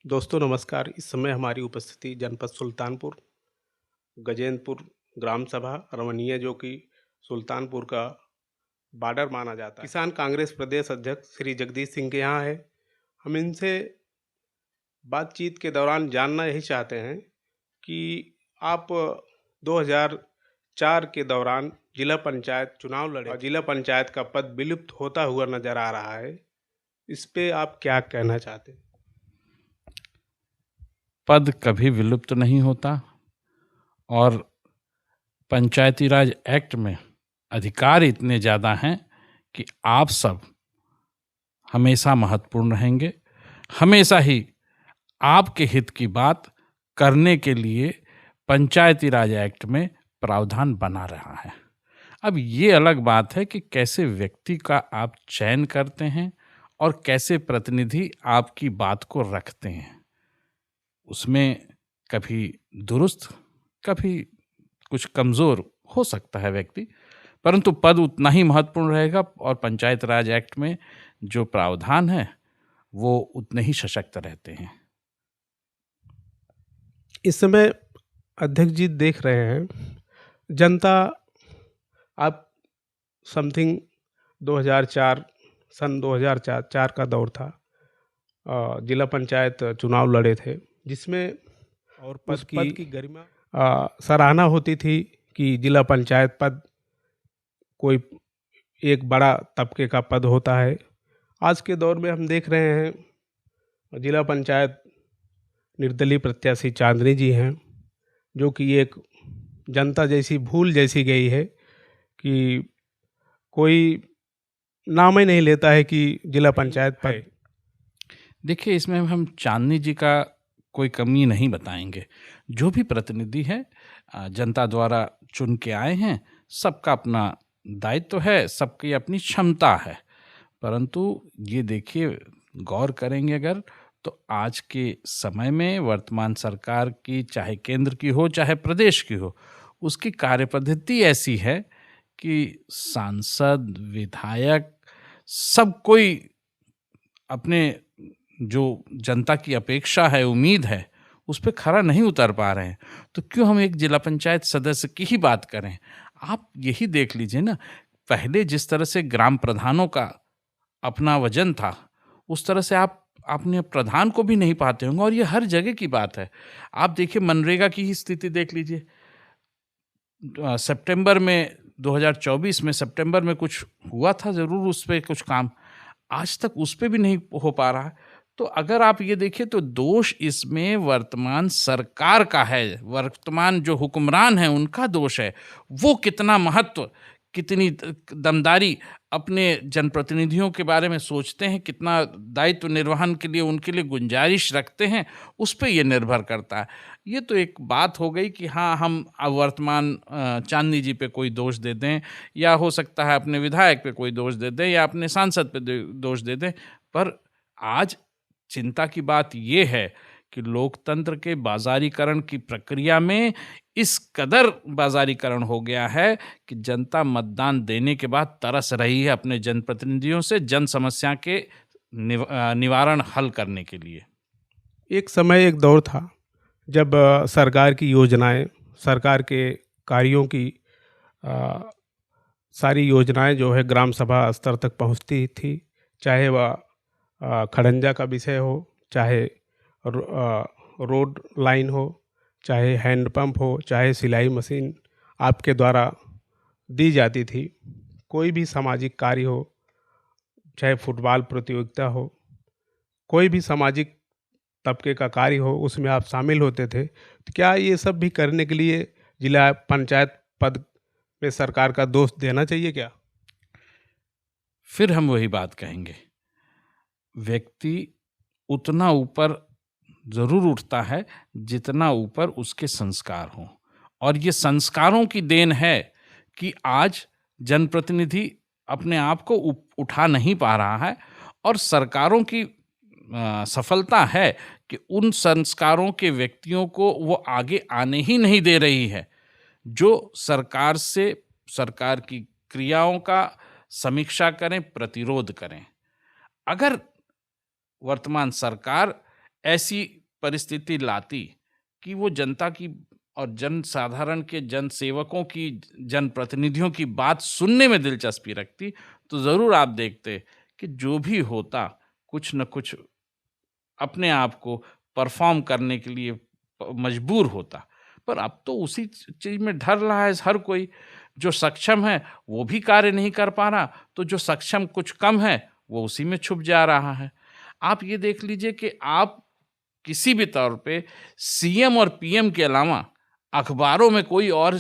दोस्तों नमस्कार। इस समय हमारी उपस्थिति जनपद सुल्तानपुर, गजेंद्रपुर ग्राम सभा रमणीय जो कि सुल्तानपुर का बॉर्डर माना जाता है। किसान कांग्रेस प्रदेश अध्यक्ष श्री जगदीश सिंह के यहाँ है। हम इनसे बातचीत के दौरान जानना यही चाहते हैं कि आप 2004 के दौरान जिला पंचायत चुनाव लड़े और जिला पंचायत का पद विलुप्त होता हुआ नजर आ रहा है। इस पे आप क्या कहना चाहते हैं? पद कभी विलुप्त नहीं होता और पंचायती राज एक्ट में अधिकार इतने ज़्यादा हैं कि आप सब हमेशा महत्वपूर्ण रहेंगे। हमेशा ही आपके हित की बात करने के लिए पंचायती राज एक्ट में प्रावधान बना रहा है। अब ये अलग बात है कि कैसे व्यक्ति का आप चयन करते हैं और कैसे प्रतिनिधि आपकी बात को रखते हैं। उसमें कभी दुरुस्त, कभी कुछ कमज़ोर हो सकता है व्यक्ति, परंतु पद उतना ही महत्वपूर्ण रहेगा और पंचायत राज एक्ट में जो प्रावधान है वो उतने ही सशक्त रहते हैं। इस समय अध्यक्ष जी देख रहे हैं, जनता आप समथिंग 2004 सन 2004 का दौर था। जिला पंचायत चुनाव लड़े थे जिसमें और पद की गरिमा सराहना होती थी कि जिला पंचायत पद कोई एक बड़ा तबके का पद होता है। आज के दौर में हम देख रहे हैं जिला पंचायत निर्दलीय प्रत्याशी चांदनी जी हैं, जो कि एक जनता जैसी भूल जैसी गई है कि कोई नाम ही नहीं लेता है कि जिला पंचायत पद। देखिए, इसमें हम चांदनी जी का कोई कमी नहीं बताएंगे। जो भी प्रतिनिधि है जनता द्वारा चुन के आए हैं, सबका अपना दायित्व है, सबकी अपनी क्षमता है। परंतु ये देखिए, गौर करेंगे अगर तो आज के समय में वर्तमान सरकार की, चाहे केंद्र की हो चाहे प्रदेश की हो, उसकी कार्यपद्धति ऐसी है कि सांसद, विधायक, सब कोई अपने जो जनता की अपेक्षा है, उम्मीद है, उस पे खरा नहीं उतर पा रहे हैं। तो क्यों हम एक जिला पंचायत सदस्य की ही बात करें? आप यही देख लीजिए ना, पहले जिस तरह से ग्राम प्रधानों का अपना वजन था, उस तरह से आप अपने प्रधान को भी नहीं पाते होंगे, और ये हर जगह की बात है। आप देखिए, मनरेगा की ही स्थिति देख लीजिए। सितंबर में 2024 में सितंबर में कुछ हुआ था ज़रूर, उस पे कुछ काम, आज तक उस पे भी नहीं हो पा रहा है। तो अगर आप ये देखिए तो दोष इसमें वर्तमान सरकार का है, वर्तमान जो हुक्मरान हैं उनका दोष है। वो कितना महत्व, कितनी दमदारी अपने जनप्रतिनिधियों के बारे में सोचते हैं, कितना दायित्व निर्वहन के लिए उनके लिए गुंजाइश रखते हैं, उस पे ये निर्भर करता है। ये तो एक बात हो गई कि हाँ, हम अब वर्तमान चांदनी जी पे कोई दोष दे दें, या हो सकता है अपने विधायक पे कोई दोष दे दें, या अपने सांसद पे दोष दे दें। पर आज चिंता की बात ये है कि लोकतंत्र के बाजारीकरण की प्रक्रिया में इस कदर बाजारीकरण हो गया है कि जनता मतदान देने के बाद तरस रही है अपने जनप्रतिनिधियों से जन समस्या के निवारण हल करने के लिए। एक समय एक दौर था जब सरकार की योजनाएं, सरकार के कार्यों की अ, सारी योजनाएं जो है ग्राम सभा स्तर तक पहुंचती थी। चाहे वह खड़ंजा का विषय हो, चाहे रोड लाइन हो, चाहे हैंडपंप हो, चाहे सिलाई मशीन आपके द्वारा दी जाती थी। कोई भी सामाजिक कार्य हो, चाहे फुटबॉल प्रतियोगिता हो, कोई भी सामाजिक तबके का कार्य हो, उसमें आप शामिल होते थे। तो क्या ये सब भी करने के लिए जिला पंचायत पद में सरकार का दोष देना चाहिए क्या? फिर हम वही बात कहेंगे, व्यक्ति उतना ऊपर जरूर उठता है जितना ऊपर उसके संस्कार हों, और ये संस्कारों की देन है कि आज जनप्रतिनिधि अपने आप को उठा नहीं पा रहा है, और सरकारों की सफलता है कि उन संस्कारों के व्यक्तियों को वो आगे आने ही नहीं दे रही है, जो सरकार से, सरकार की क्रियाओं का समीक्षा करें, प्रतिरोध करें। अगर वर्तमान सरकार ऐसी परिस्थिति लाती कि वो जनता की और जन साधारण के जन सेवकों की, जनप्रतिनिधियों की बात सुनने में दिलचस्पी रखती, तो ज़रूर आप देखते कि जो भी होता कुछ न कुछ अपने आप को परफॉर्म करने के लिए मजबूर होता। पर अब तो उसी चीज में ढल रहा है हर कोई। जो सक्षम है वो भी कार्य नहीं कर पा रहा, तो जो सक्षम कुछ कम है वो उसी में छुप जा रहा है। आप ये देख लीजिए कि आप किसी भी तौर पे सीएम और पीएम के अलावा अखबारों में कोई और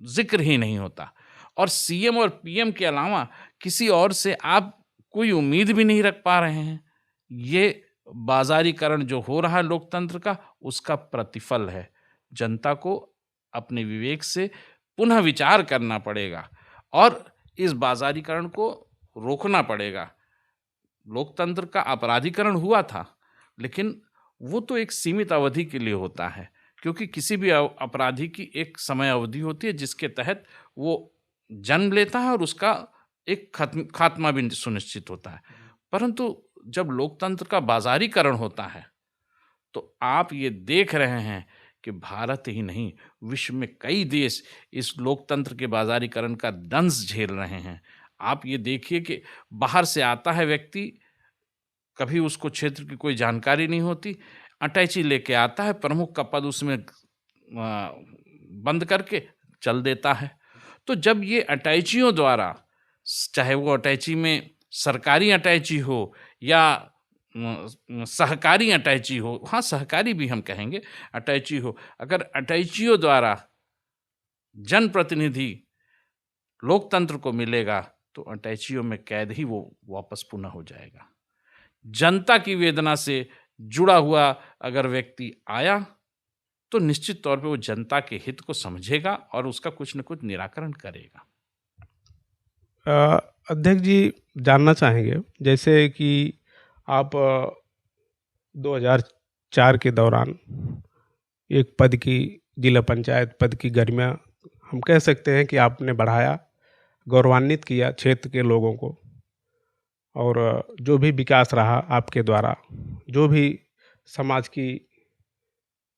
जिक्र ही नहीं होता, और सीएम और पीएम के अलावा किसी और से आप कोई उम्मीद भी नहीं रख पा रहे हैं। ये बाजारीकरण जो हो रहा है लोकतंत्र का, उसका प्रतिफल है। जनता को अपने विवेक से पुनः विचार करना पड़ेगा और इस बाजारीकरण को रोकना पड़ेगा। लोकतंत्र का अपराधीकरण हुआ था, लेकिन वो तो एक सीमित अवधि के लिए होता है, क्योंकि किसी भी अपराधी की एक समय अवधि होती है जिसके तहत वो जन्म लेता है और उसका एक खात्मा भी सुनिश्चित होता है। परंतु जब लोकतंत्र का बाजारीकरण होता है, तो आप ये देख रहे हैं कि भारत ही नहीं, विश्व में कई देश इस लोकतंत्र के बाजारीकरण का दंश झेल रहे हैं। आप ये देखिए कि बाहर से आता है व्यक्ति, कभी उसको क्षेत्र की कोई जानकारी नहीं होती, अटैची लेके आता है, प्रमुख का पद उसमें बंद करके चल देता है। तो जब ये अटैचियों द्वारा, चाहे वो अटैची में सरकारी अटैची हो या सहकारी अटैची हो, हाँ सहकारी भी हम कहेंगे, अटैची हो, अगर अटैचियों द्वारा जनप्रतिनिधि लोकतंत्र को मिलेगा तो अटैचियों में कैद ही वो वापस पुनः हो जाएगा। जनता की वेदना से जुड़ा हुआ अगर व्यक्ति आया तो निश्चित तौर पे वो जनता के हित को समझेगा और उसका कुछ न कुछ निराकरण करेगा। अध्यक्ष जी, जानना चाहेंगे जैसे कि आप 2004 के दौरान एक पद की, जिला पंचायत पद की गरिमा हम कह सकते हैं कि आपने बढ़ाया, गौरवान्वित किया क्षेत्र के लोगों को, और जो भी विकास रहा आपके द्वारा, जो भी समाज की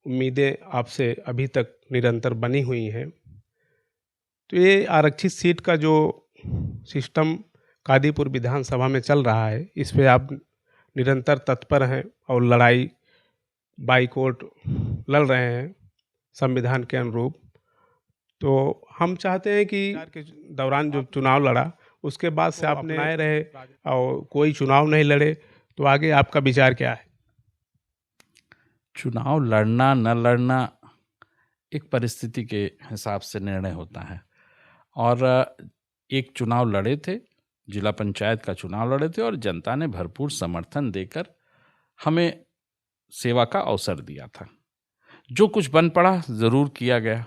उम्मीदें आपसे अभी तक निरंतर बनी हुई हैं, तो ये आरक्षित सीट का जो सिस्टम कादीपुर विधानसभा में चल रहा है, इस पे आप निरंतर तत्पर हैं और लड़ाई बाई कोर्ट लड़ रहे हैं संविधान के अनुरूप। तो हम चाहते हैं कि के दौरान जो चुनाव लड़ा उसके बाद से आप अपनाए रहे और कोई चुनाव नहीं लड़े, तो आगे आपका विचार क्या है? चुनाव लड़ना न लड़ना एक परिस्थिति के हिसाब से निर्णय होता है, और एक चुनाव लड़े थे, जिला पंचायत का चुनाव लड़े थे, और जनता ने भरपूर समर्थन देकर हमें सेवा का अवसर दिया था। जो कुछ बन पड़ा ज़रूर किया गया,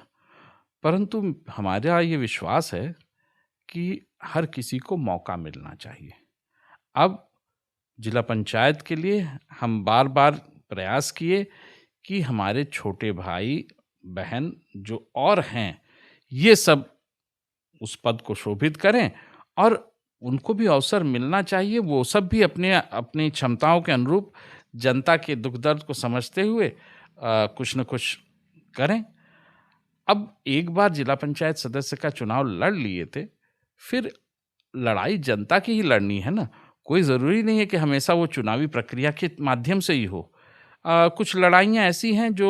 परंतु हमारा ये विश्वास है कि हर किसी को मौका मिलना चाहिए। अब जिला पंचायत के लिए हम बार बार प्रयास किए कि हमारे छोटे भाई बहन जो और हैं, ये सब उस पद को शोभित करें और उनको भी अवसर मिलना चाहिए। वो सब भी अपने अपनी क्षमताओं के अनुरूप जनता के दुख दर्द को समझते हुए कुछ न कुछ करें। अब एक बार जिला पंचायत सदस्य का चुनाव लड़ लिए थे, फिर लड़ाई जनता की ही लड़नी है ना। कोई ज़रूरी नहीं है कि हमेशा वो चुनावी प्रक्रिया के माध्यम से ही हो। कुछ लड़ाइयाँ ऐसी हैं जो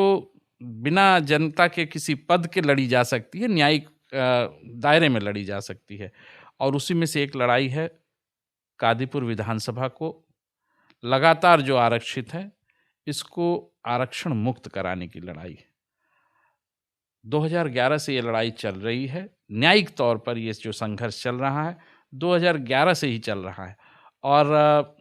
बिना जनता के किसी पद के लड़ी जा सकती है, न्यायिक दायरे में लड़ी जा सकती है, और उसी में से एक लड़ाई है कादीपुर विधानसभा को लगातार जो आरक्षित है, इसको आरक्षण मुक्त कराने की लड़ाई। 2011 से ये लड़ाई चल रही है, न्यायिक तौर पर ये जो संघर्ष चल रहा है 2011 से ही चल रहा है, और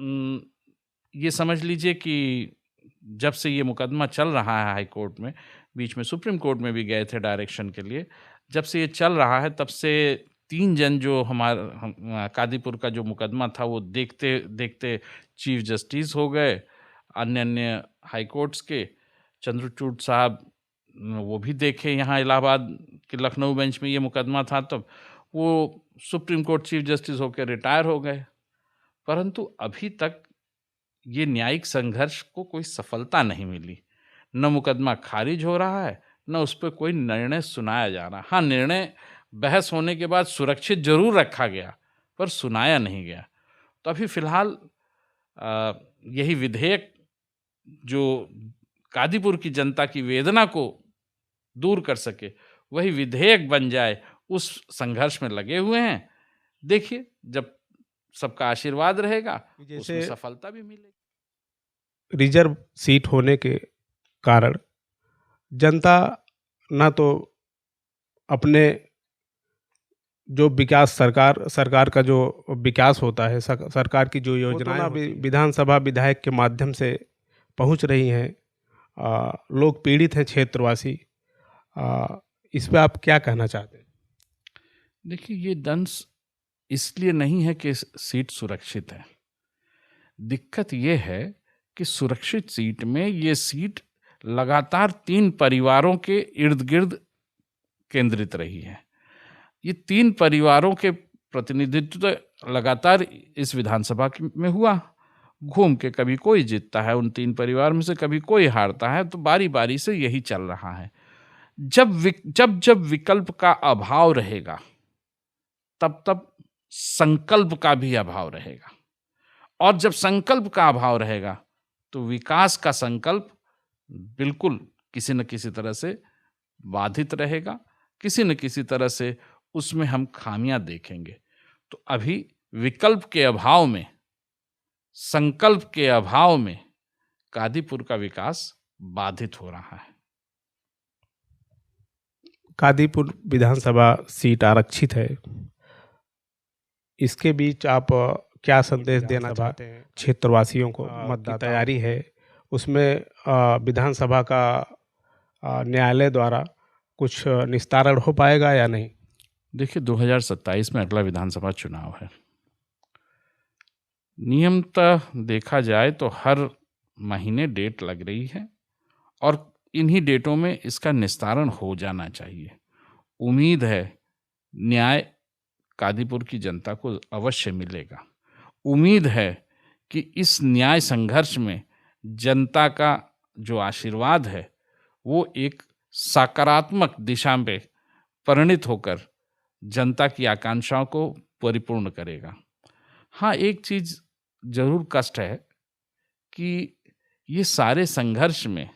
ये समझ लीजिए कि जब से ये मुकदमा चल रहा है हाई कोर्ट में, बीच में सुप्रीम कोर्ट में भी गए थे डायरेक्शन के लिए, जब से ये चल रहा है तब से 3 जन जो कादीपुर का जो मुकदमा था वो देखते देखते चीफ जस्टिस हो गए, अन्य हाई कोर्ट्स के। चंद्रचूड़ साहब वो भी देखे यहाँ इलाहाबाद के लखनऊ बेंच में ये मुकदमा था, तब वो सुप्रीम कोर्ट चीफ जस्टिस होकर रिटायर हो गए। परंतु अभी तक ये न्यायिक संघर्ष को कोई सफलता नहीं मिली। न मुकदमा खारिज हो रहा है, न उस पर कोई निर्णय सुनाया जा रहा। हाँ, निर्णय बहस होने के बाद सुरक्षित जरूर रखा गया, पर सुनाया नहीं गया। तो अभी फिलहाल यही विधेयक जो कादीपुर की जनता की वेदना को दूर कर सके, वही विधेयक बन जाए, उस संघर्ष में लगे हुए हैं। देखिए, जब सबका आशीर्वाद रहेगा, उसमें सफलता भी मिलेगी। रिजर्व सीट होने के कारण जनता ना तो अपने जो विकास सरकार का जो विकास होता है, सरकार की जो योजनाएं विधानसभा विधायक के माध्यम से पहुंच रही हैं। लोग पीड़ित हैं, क्षेत्रवासी। इस पे आप क्या कहना चाहते हैं? देखिए, ये दंश इसलिए नहीं है कि सीट सुरक्षित है। दिक्कत ये है कि सुरक्षित सीट में ये सीट लगातार 3 परिवारों के इर्द गिर्द केंद्रित रही है। ये 3 परिवारों के प्रतिनिधित्व लगातार इस विधानसभा में हुआ। घूम के कभी कोई जीतता है, उन 3 परिवार में से कभी कोई हारता है, तो बारी बारी से यही चल रहा है। जब विकल्प का अभाव रहेगा, तब संकल्प का भी अभाव रहेगा। और जब संकल्प का अभाव रहेगा, तो विकास का संकल्प बिल्कुल किसी न किसी तरह से बाधित रहेगा, किसी न किसी तरह से उसमें हम खामियां देखेंगे। तो अभी विकल्प के अभाव में, संकल्प के अभाव में कादीपुर का विकास बाधित हो रहा है। कादीपुर विधानसभा सीट आरक्षित है, इसके बीच आप क्या संदेश देना चाहते हैं क्षेत्रवासियों को? मतदाता तैयारी है, उसमें विधानसभा का न्यायालय द्वारा कुछ निस्तारण हो पाएगा या नहीं? देखिए, 2027 में अगला विधानसभा चुनाव है। नियमतः देखा जाए तो हर महीने डेट लग रही है, और इन्हीं डेटों में इसका निस्तारण हो जाना चाहिए। उम्मीद है न्याय कादीपुर की जनता को अवश्य मिलेगा। उम्मीद है कि इस न्याय संघर्ष में जनता का जो आशीर्वाद है, वो एक सकारात्मक दिशा में परिणित होकर जनता की आकांक्षाओं को परिपूर्ण करेगा। हाँ, एक चीज जरूर कष्ट है कि ये सारे संघर्ष में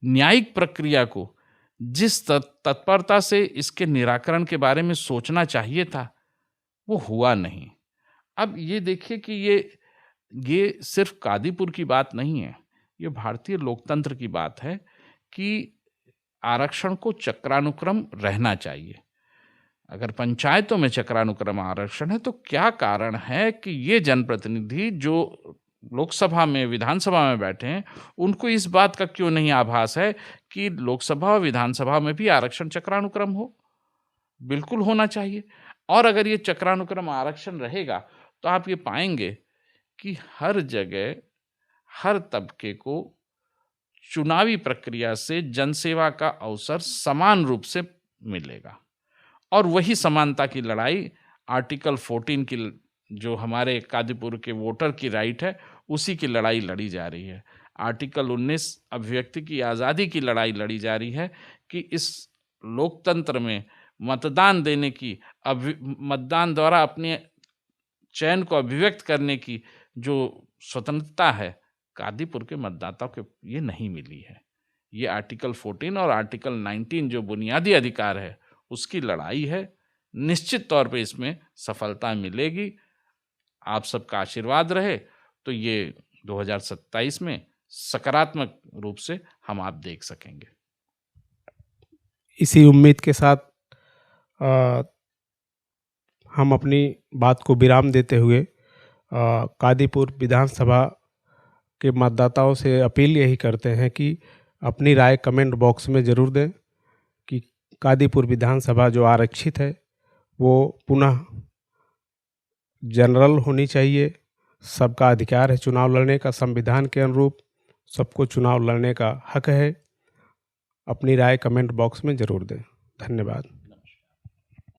न्यायिक प्रक्रिया को जिस तत्परता से इसके निराकरण के बारे में सोचना चाहिए था, वो हुआ नहीं। अब ये देखिए कि ये सिर्फ कादीपुर की बात नहीं है, ये भारतीय लोकतंत्र की बात है कि आरक्षण को चक्रानुक्रम रहना चाहिए। अगर पंचायतों में चक्रानुक्रम आरक्षण है, तो क्या कारण है कि ये जनप्रतिनिधि जो लोकसभा में, विधानसभा में बैठे हैं, उनको इस बात का क्यों नहीं आभास है कि लोकसभा और विधानसभा में भी आरक्षण चक्रानुक्रम हो? बिल्कुल होना चाहिए। और अगर ये चक्रानुक्रम आरक्षण रहेगा, तो आप ये पाएंगे कि हर जगह हर तबके को चुनावी प्रक्रिया से जनसेवा का अवसर समान रूप से मिलेगा। और वही समानता की लड़ाई आर्टिकल 14 की, जो हमारे कादीपुर के वोटर की राइट है, उसी की लड़ाई लड़ी जा रही है। आर्टिकल 19 अभिव्यक्ति की आज़ादी की लड़ाई लड़ी जा रही है कि इस लोकतंत्र में मतदान देने की, मतदान द्वारा अपने चयन को अभिव्यक्त करने की जो स्वतंत्रता है, कादीपुर के मतदाताओं को ये नहीं मिली है। ये आर्टिकल 14 और आर्टिकल 19 जो बुनियादी अधिकार है, उसकी लड़ाई है। निश्चित तौर पे इसमें सफलता मिलेगी। आप सबका आशीर्वाद रहे तो ये 2027 में सकारात्मक रूप से हम आप देख सकेंगे। इसी उम्मीद के साथ हम अपनी बात को विराम देते हुए कादीपुर विधानसभा के मतदाताओं से अपील यही करते हैं कि अपनी राय कमेंट बॉक्स में ज़रूर दें कि कादीपुर विधानसभा जो आरक्षित है वो पुनः जनरल होनी चाहिए। सबका अधिकार है चुनाव लड़ने का, संविधान के अनुरूप सबको चुनाव लड़ने का हक है। अपनी राय कमेंट बॉक्स में ज़रूर दें। धन्यवाद।